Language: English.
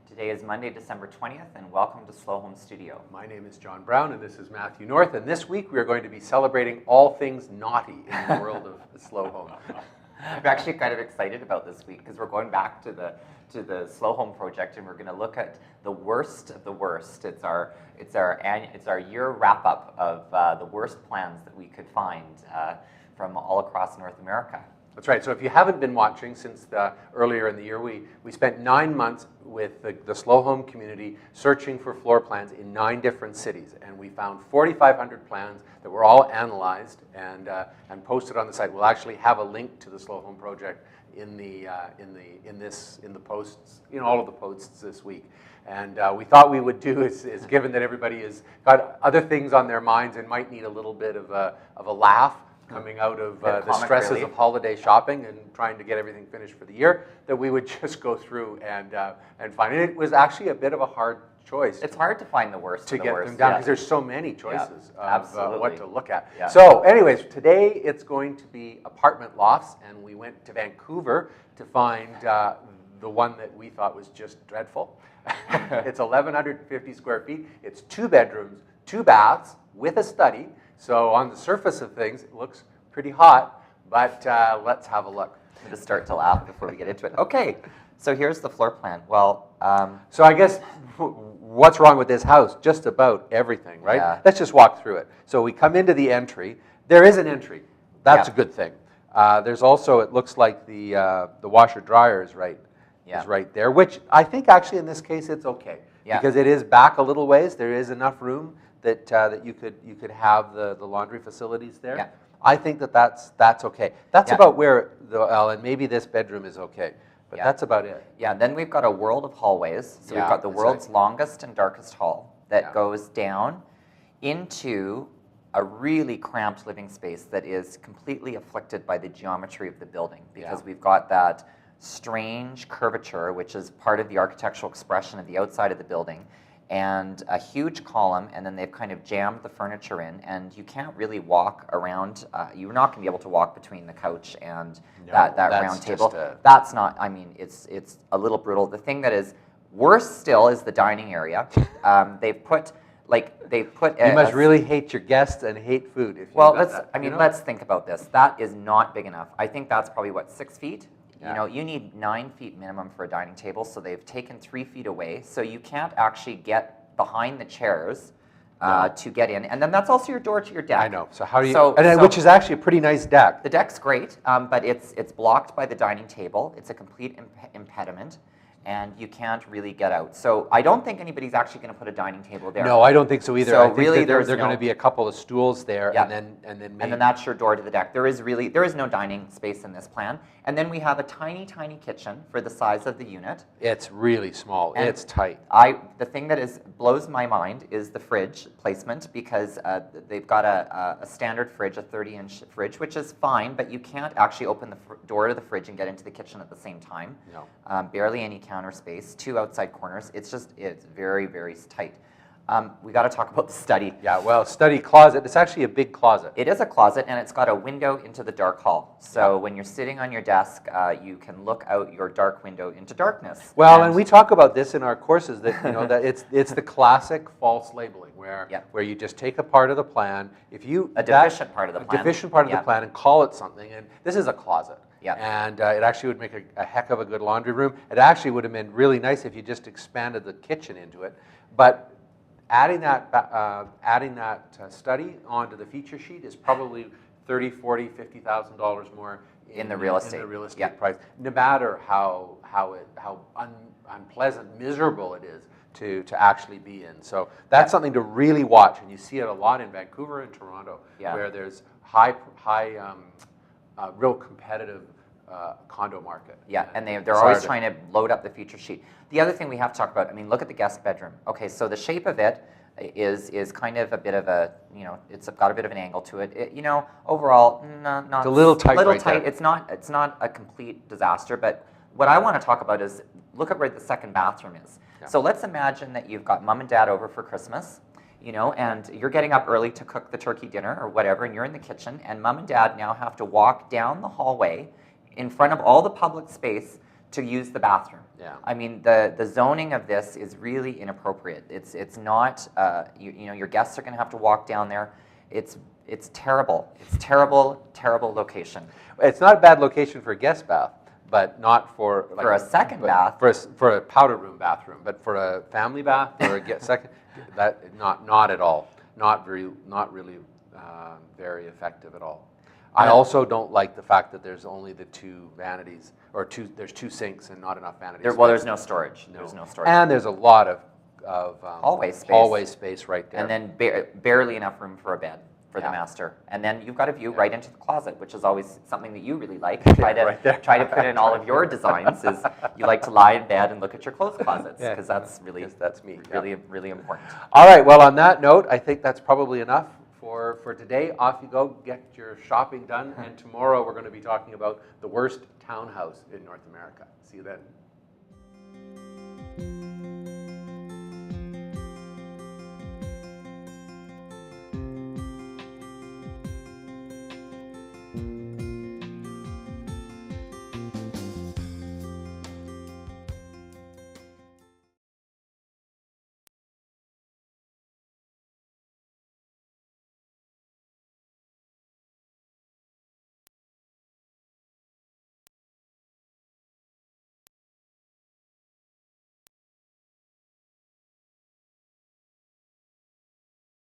Today is Monday, December 20th, and welcome to Slow Home Studio. My name is John Brown, and this is Matthew North, and this week we are going to be celebrating all things naughty in the world of the Slow Home. I'm actually kind of excited about this week because we're going back to the Slow Home project, and we're going to look at the worst of the worst. It's our year wrap-up of the worst plans that we could find from all across North America. That's right. So if you haven't been watching since earlier in the year, we spent 9 months with the Slow Home community searching for floor plans in 9 different cities, and we found 4,500 plans that were all analyzed and posted on the site. We'll actually have a link to the Slow Home project in the posts, in all of the posts this week. And we thought we would do is given that everybody has got other things on their minds and might need a little bit of a laugh coming out of the stresses of holiday shopping and trying to get everything finished for the year, that we would just go through and find it. It was actually a bit of a hard choice. It's hard to find the worst to of the get worst, them down because there's so many choices of what to look at. Yeah. So anyways, today it's going to be apartment lofts, and we went to Vancouver to find the one that we thought was just dreadful. It's 1,150 square feet. It's 2 bedrooms, 2 baths with a study. So on the surface of things, it looks pretty hot, but let's have a look. I'm going to start to laugh before we get into it. Okay, so here's the floor plan. Well, so I guess what's wrong with this house? Just about everything, right? Yeah. Let's just walk through it. So we come into the entry. There is an entry. That's a good thing. There's also, it looks like the washer dryer is right there, which I think actually in this case it's okay because it is back a little ways. There is enough room that you could have the laundry facilities there. Yeah. I think that's okay. That's about where and maybe this bedroom is okay, but that's about it. Yeah. Then we've got a world of hallways. So we've got the world's longest and darkest hall that goes down into a really cramped living space that is completely afflicted by the geometry of the building because we've got that strange curvature, which is part of the architectural expression of the outside of the building, and a huge column, and then they've kind of jammed the furniture in, and you can't really walk around. You're not going to be able to walk between the couch and that round table. That's not, I mean, it's a little brutal. The thing that is worse still is the dining area. They've put. You must really hate your guests and hate food. If let's think about this. That is not big enough. I think that's probably, 6 feet? Yeah. You know, you need 9 feet minimum for a dining table, so they've taken 3 feet away. So you can't actually get behind the chairs to get in. And then that's also your door to your deck. I know. So how do you, which is actually a pretty nice deck. The deck's great, but it's blocked by the dining table. It's a complete impediment, and you can't really get out. So I don't think anybody's actually going to put a dining table there. No, I don't think so either. So I think really, there's going to be a couple of stools there, and then that's your door to the deck. There is no dining space in this plan. And then we have a tiny, tiny kitchen for the size of the unit. It's really small. And it's tight. The thing that blows my mind is the fridge placement, because they've got a standard fridge, a 30-inch fridge, which is fine, but you can't actually open the door to the fridge and get into the kitchen at the same time. No. Barely any counter space, 2 outside corners. It's very, very tight. We got to talk about the study. Yeah, well, study closet. It's actually a big closet. It is a closet, and it's got a window into the dark hall. So when you're sitting on your desk, you can look out your dark window into darkness. Well, and we talk about this in our courses that that it's the classic false labeling where you just take a part of the plan, deficient part of the plan, and call it something. And this is a closet. Yeah. And it actually would make a heck of a good laundry room. It actually would have been really nice if you just expanded the kitchen into it, but adding that study onto the feature sheet is probably $30,000, $40,000, $50,000 more in the real estate price. No matter how unpleasant, miserable it is to actually be in. So that's something to really watch, and you see it a lot in Vancouver and Toronto, where there's high real competitive condo market. Yeah, and they're always trying to load up the feature sheet. The other thing we have to talk about, look at the guest bedroom. Okay, so the shape of it is kind of a bit of a, it's got a bit of an angle to it. Overall, not it's a little tight. There. It's not a complete disaster, but what I want to talk about is look at where the second bathroom is. Yeah. So let's imagine that you've got mom and dad over for Christmas, and you're getting up early to cook the turkey dinner or whatever, and you're in the kitchen, and mom and dad now have to walk down the hallway in front of all the public space to use the bathroom. Yeah. I mean, the zoning of this is really inappropriate. It's not, you know, your guests are going to have to walk down there. It's terrible. It's terrible location. It's not a bad location for a guest bath, but not for like, for a second bath. For a powder room bathroom, but for a family bath or a second, that not at all. Not really very effective at all. I also don't like the fact that there's only the 2 vanities, or there's 2 sinks and not enough vanities. Well, there's no storage. No. There's no storage. And there's a lot of hallway space right there. And then barely enough room for a bed for the master. And then you've got a view right into the closet, which is always something that you really like. Try to put in all of your designs is you like to lie in bed and look at your clothes closets, because that's really that's me. Really important. All right, well, on that note, I think that's probably enough for today. Off you go, get your shopping done, and tomorrow we're going to be talking about the worst townhouse in North America. See you then.